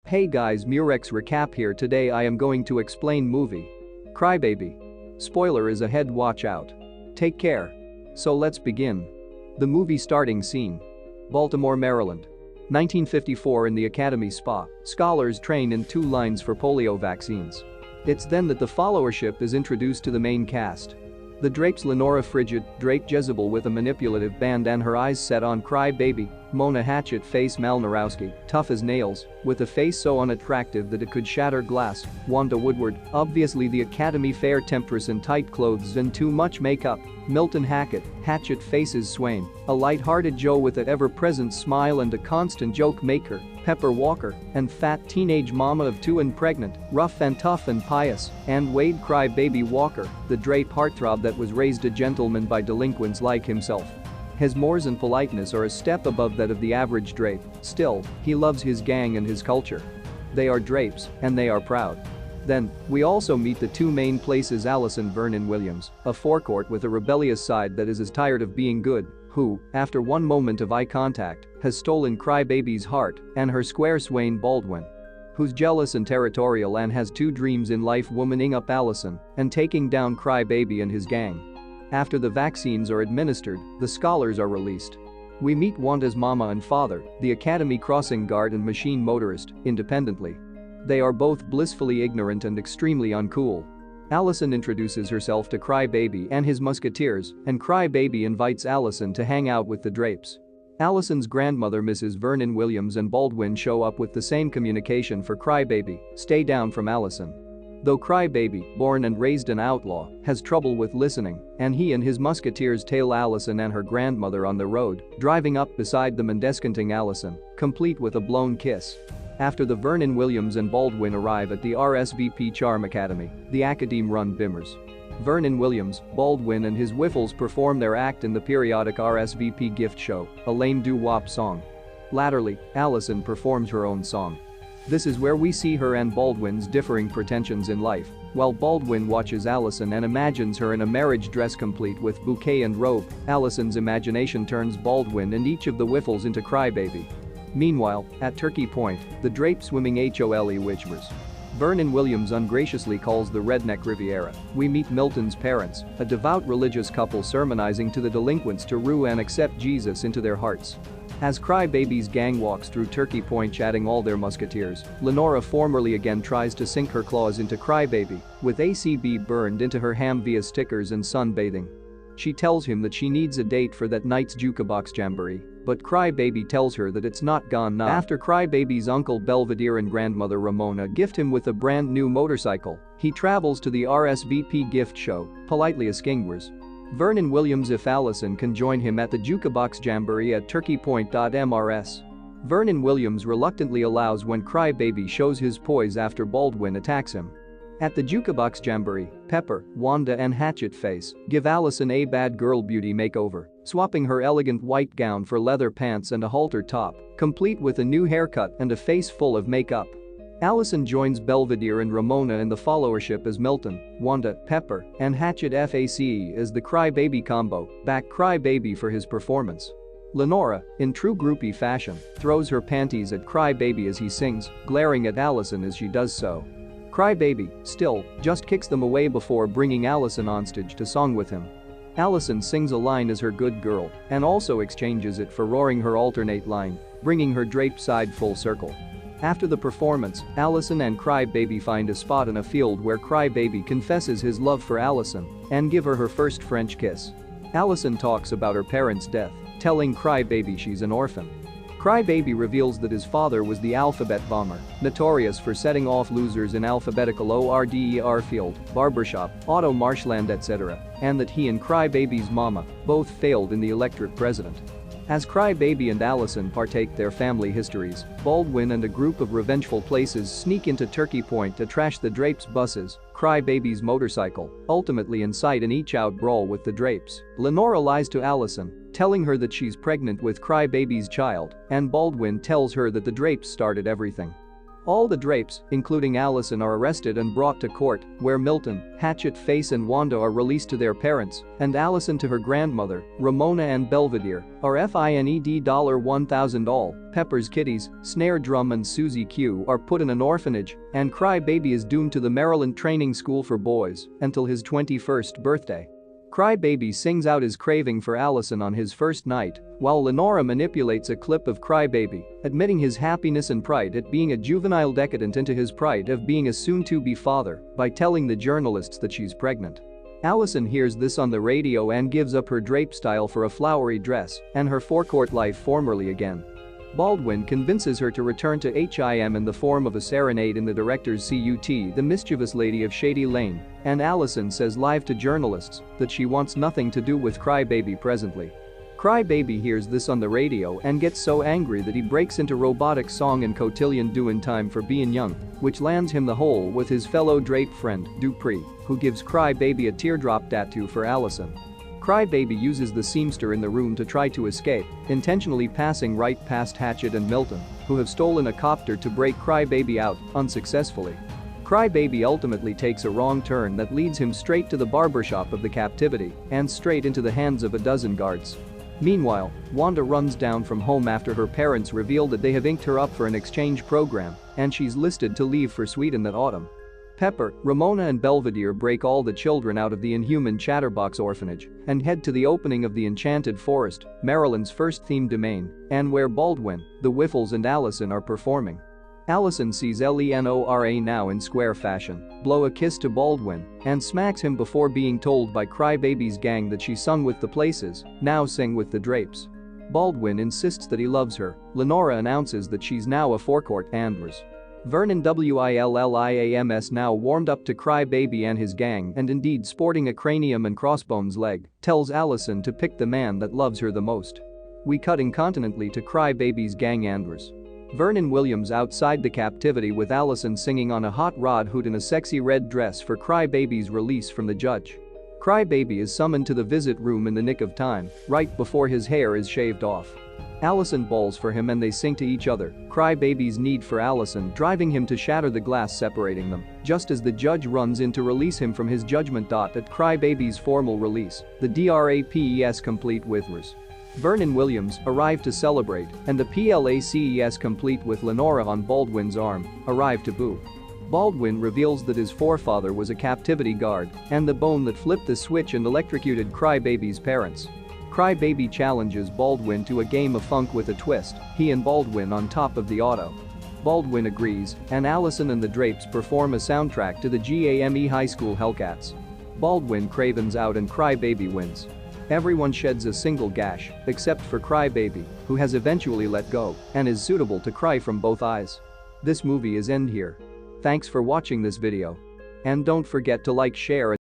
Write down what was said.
Hey guys, Meurex recap here. Today I am going to explain movie Crybaby. Spoiler is ahead, watch out. Take care. So let's begin. The movie starting scene. Baltimore, Maryland. 1954 in the Academy Spa, scholars train in 2 lines for polio vaccines. It's then that the followership is introduced to the main cast. The Drapes: Lenora frigid, Drape Jezebel with a manipulative band and her eyes set on Crybaby, Mona Hatchet face Malnarowski, tough as nails, with a face so unattractive that it could shatter glass, Wanda Woodward, obviously the Academy Fair temptress in tight clothes and too much makeup, Milton Hackett, Hatchet faces Swain, a light-hearted Joe with an ever-present smile and a constant joke maker, Pepper Walker, and fat teenage mama of 2 and pregnant, rough and tough and pious, and Wade Crybaby Walker, the Drape heartthrob that was raised a gentleman by delinquents like himself. His mores and politeness are a step above that of the average Drape, still, he loves his gang and his culture. They are Drapes, and they are proud. Then, we also meet the 2 main places: Allison Vernon Williams, a forecourt with a rebellious side that is as tired of being good, who, after one moment of eye contact, has stolen Crybaby's heart, and her square Swain Baldwin, who's jealous and territorial and has 2 dreams in life: womaning up Allison and taking down Crybaby and his gang. After the vaccines are administered, the scholars are released. We meet Wanda's mama and father, the Academy crossing guard and machine motorist, independently. They are both blissfully ignorant and extremely uncool. Allison introduces herself to Crybaby and his musketeers, and Crybaby invites Allison to hang out with the Drapes. Allison's grandmother Mrs. Vernon Williams and Baldwin show up with the same communication for Crybaby: stay down from Allison. Though Crybaby, born and raised an outlaw, has trouble with listening, and he and his musketeers tail Allison and her grandmother on the road, driving up beside them and descanting Allison, complete with a blown kiss. After the Vernon Williams and Baldwin arrive at the RSVP Charm Academy, the Academe run bimmers. Vernon Williams, Baldwin and his wiffles perform their act in the periodic RSVP gift show, a lame doo-wop song. Latterly, Allison performs her own song. This is where we see her and Baldwin's differing pretensions in life, while Baldwin watches Allison and imagines her in a marriage dress complete with bouquet and robe. Allison's imagination turns Baldwin and each of the wiffles into Crybaby. Meanwhile, at Turkey Point, the Drape swimming HOLE Witchers. Vernon Williams ungraciously calls the Redneck Riviera. We meet Milton's parents, a devout religious couple sermonizing to the delinquents to rue and accept Jesus into their hearts. As Crybaby's gang walks through Turkey Point chatting all their musketeers, Lenora formerly again tries to sink her claws into Crybaby, with ACB burned into her ham via stickers and sunbathing. She tells him that she needs a date for that night's jukebox jamboree, but Crybaby tells her that it's not gone now. After Crybaby's uncle Belvedere and grandmother Ramona gift him with a brand new motorcycle, he travels to the RSVP gift show, politely asking Vernon Williams if Allison can join him at the jukebox jamboree at Turkey Point. Mrs. Vernon Williams reluctantly allows when Crybaby shows his poise after Baldwin attacks him. At the jukebox jamboree, Pepper, Wanda and Hatchet Face give Allison a bad girl beauty makeover, swapping her elegant white gown for leather pants and a halter top, complete with a new haircut and a face full of makeup. Allison joins Belvedere and Ramona in the followership as Milton, Wanda, Pepper, and Hatchet FACE as the Crybaby combo, back Crybaby for his performance. Lenora, in true groupie fashion, throws her panties at Crybaby as he sings, glaring at Allison as she does so. Crybaby, still, just kicks them away before bringing Allison on stage to song with him. Allison sings a line as her good girl and also exchanges it for roaring her alternate line, bringing her Drape side full circle. After the performance, Allison and Crybaby find a spot in a field where Crybaby confesses his love for Allison and give her her first French kiss. Allison talks about her parents' death, telling Crybaby she's an orphan. Crybaby reveals that his father was the alphabet bomber, notorious for setting off losers in alphabetical order field, barbershop, auto marshland etc., and that he and Crybaby's mama both failed in the electorate president. As Crybaby and Allison partake their family histories, Baldwin and a group of revengeful places sneak into Turkey Point to trash the Drapes' buses, Crybaby's motorcycle, ultimately incite an each-out brawl with the Drapes. Lenora lies to Allison, telling her that she's pregnant with Crybaby's child, and Baldwin tells her that the Drapes started everything. All the Drapes, including Allison, are arrested and brought to court, where Milton, Hatchet Face and Wanda are released to their parents, and Allison to her grandmother, Ramona and Belvedere, are fined $1,000. All, Pepper's Kitties, Snare Drum and Susie Q are put in an orphanage, and Cry Baby is doomed to the Maryland Training School for Boys until his 21st birthday. Cry Baby sings out his craving for Allison on his first night, while Lenora manipulates a clip of Cry Baby, admitting his happiness and pride at being a juvenile decadent into his pride of being a soon-to-be father by telling the journalists that she's pregnant. Allison hears this on the radio and gives up her drape style for a flowery dress and her forecourt life formerly again. Baldwin convinces her to return to him in the form of a serenade in the director's CUT, The Mischievous Lady of Shady Lane, and Allison says live to journalists that she wants nothing to do with Cry Baby presently. Cry Baby hears this on the radio and gets so angry that he breaks into robotic song and cotillion doin' time for being young, which lands him the hole with his fellow drape friend, Dupree, who gives Cry Baby a teardrop tattoo for Allison. Cry Baby uses the seamster in the room to try to escape, intentionally passing right past Hatchet and Milton, who have stolen a copter to break Cry Baby out, unsuccessfully. Cry Baby ultimately takes a wrong turn that leads him straight to the barbershop of the captivity and straight into the hands of a dozen guards. Meanwhile, Wanda runs down from home after her parents reveal that they have inked her up for an exchange program and she's listed to leave for Sweden that autumn. Pepper, Ramona and Belvedere break all the children out of the inhuman Chatterbox orphanage and head to the opening of the Enchanted Forest, Maryland's first themed domain, and where Baldwin, the Whiffles and Allison are performing. Allison sees Lenora now in square fashion, blow a kiss to Baldwin, and smacks him before being told by Cry Baby's gang that she sung with the Places, now sing with the Drapes. Baldwin insists that he loves her. Lenora announces that she's now a forecourt Andrews. Vernon Williams, now warmed up to Cry Baby and his gang and indeed sporting a cranium and crossbones leg, tells Allison to pick the man that loves her the most. We cut incontinently to Cry Baby's gang Andrews. Vernon Williams outside the captivity with Allison singing on a hot rod hood in a sexy red dress for Cry Baby's release from the judge. Cry Baby is summoned to the visit room in the nick of time, right before his hair is shaved off. Allison bawls for him and they sing to each other, Cry Baby's need for Allison driving him to shatter the glass separating them, just as the judge runs in to release him from his judgment. At Cry Baby's formal release, the DRAPES complete with Rs. Vernon Williams arrived to celebrate and the PLACES complete with Lenora on Baldwin's arm arrive to boo. Baldwin reveals that his forefather was a captivity guard and the bone that flipped the switch and electrocuted Cry Baby's parents. Cry Baby challenges Baldwin to a game of funk with a twist, he and Baldwin on top of the auto. Baldwin agrees, and Allison and the Drapes perform a soundtrack to the GAME High School Hellcats. Baldwin cravens out and Cry Baby wins. Everyone sheds a single gash, except for Cry Baby, who has eventually let go and is suitable to cry from both eyes. This movie is end here. Thanks for watching this video. And don't forget to like, share,